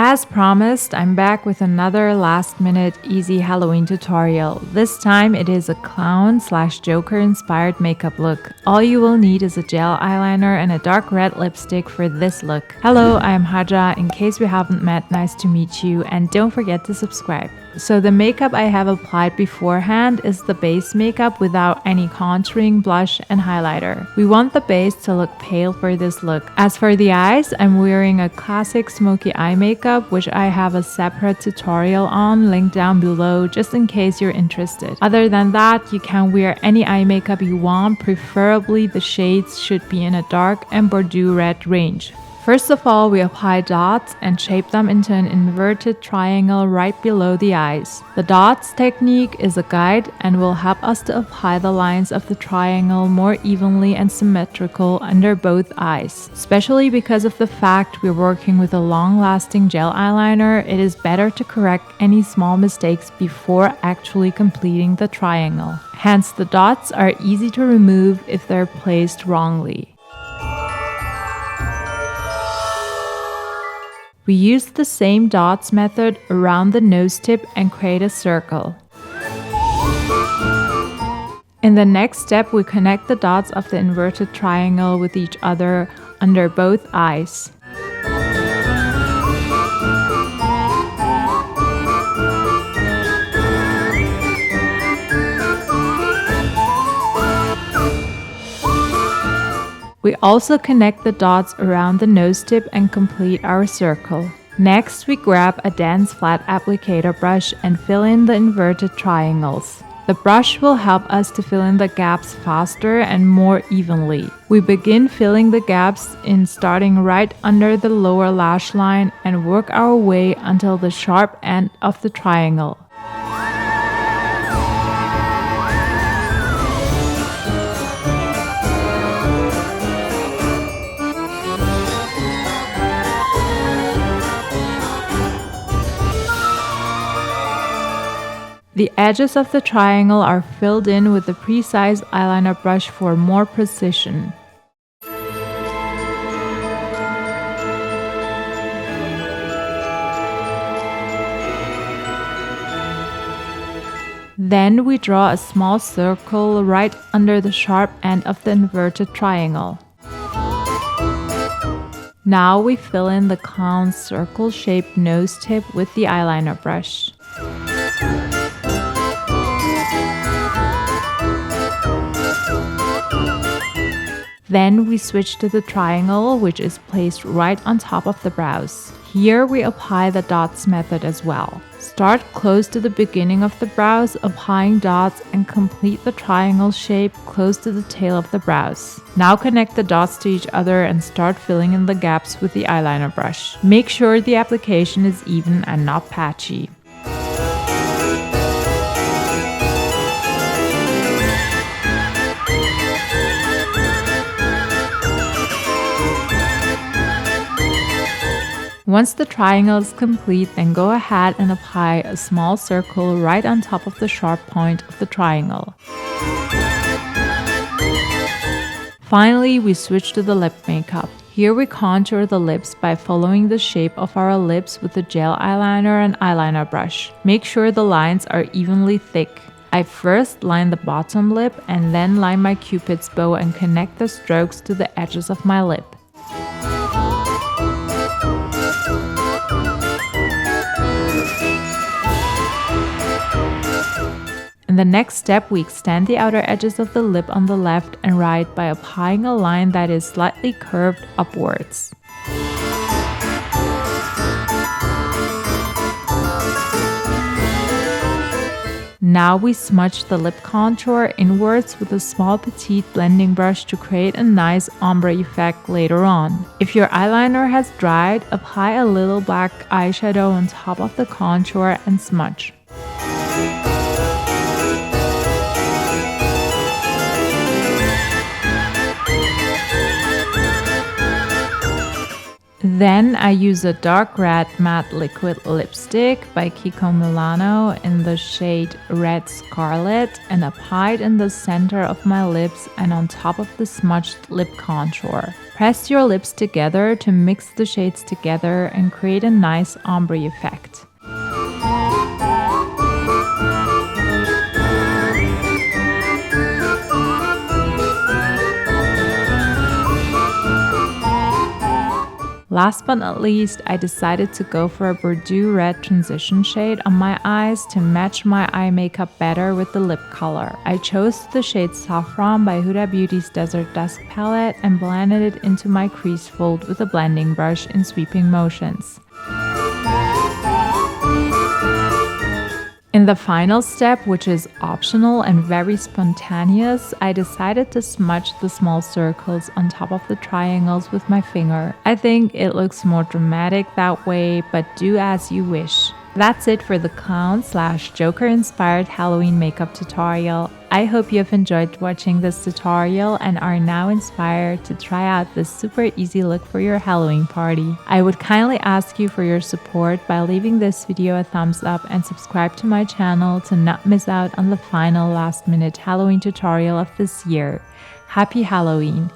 As promised, I'm back with another last-minute easy Halloween tutorial. This time it is a clown/Joker inspired makeup look. All you will need is a gel eyeliner and a dark red lipstick for this look. Hello, I'm Haja. In case we haven't met, nice to meet you, and don't forget to subscribe. So the makeup I have applied beforehand is the base makeup without any contouring, blush, and highlighter. We want the base to look pale for this look. As for the eyes, I'm wearing a classic Smokey eye makeup, which I have a separate tutorial on, linked down below, just in case you're interested. Other than that, you can wear any eye makeup you want, preferably the shades should be in a dark and Bordeaux red range. First of all, we apply dots and shape them into an inverted triangle right below the eyes. The dots technique is a guide and will help us to apply the lines of the triangle more evenly and symmetrical under both eyes. Especially because of the fact we're working with a long-lasting gel eyeliner, it is better to correct any small mistakes before actually completing the triangle. Hence, the dots are easy to remove if they're placed wrongly. We use the same dots method around the nose tip and create a circle. In the next step, we connect the dots of the inverted triangle with each other under both eyes. We also connect the dots around the nose tip and complete our circle. Next, we grab a dense flat applicator brush and fill in the inverted triangles. The brush will help us to fill in the gaps faster and more evenly. We begin filling the gaps in starting right under the lower lash line and work our way until the sharp end of the triangle. The edges of the triangle are filled in with a precise eyeliner brush for more precision. Then we draw a small circle right under the sharp end of the inverted triangle. Now we fill in the clown's circle-shaped nose tip with the eyeliner brush. Then we switch to the triangle, which is placed right on top of the brows. Here we apply the dots method as well. Start close to the beginning of the brows, applying dots, and complete the triangle shape close to the tail of the brows. Now connect the dots to each other and start filling in the gaps with the eyeliner brush. Make sure the application is even and not patchy. Once the triangle is complete, then go ahead and apply a small circle right on top of the sharp point of the triangle. Finally, we switch to the lip makeup. Here we contour the lips by following the shape of our lips with the gel eyeliner and eyeliner brush. Make sure the lines are evenly thick. I first line the bottom lip and then line my cupid's bow and connect the strokes to the edges of my lip. In the next step, we extend the outer edges of the lip on the left and right by applying a line that is slightly curved upwards. Now we smudge the lip contour inwards with a small petite blending brush to create a nice ombre effect later on. If your eyeliner has dried, apply a little black eyeshadow on top of the contour and smudge. Then I use a dark red matte liquid lipstick by Kiko Milano in the shade Red Scarlet and apply it in the center of my lips and on top of the smudged lip contour. Press your lips together to mix the shades together and create a nice ombre effect. Last but not least, I decided to go for a Bordeaux red transition shade on my eyes to match my eye makeup better with the lip color. I chose the shade Saffron by Huda Beauty's Desert Dusk palette and blended it into my crease fold with a blending brush in sweeping motions. In the final step, which is optional and very spontaneous, I decided to smudge the small circles on top of the triangles with my finger. I think it looks more dramatic that way, but do as you wish. That's it for the clown/Joker inspired Halloween makeup tutorial. I hope you have enjoyed watching this tutorial and are now inspired to try out this super easy look for your Halloween party. I would kindly ask you for your support by leaving this video a thumbs up and subscribe to my channel to not miss out on the final last minute Halloween tutorial of this year. Happy Halloween!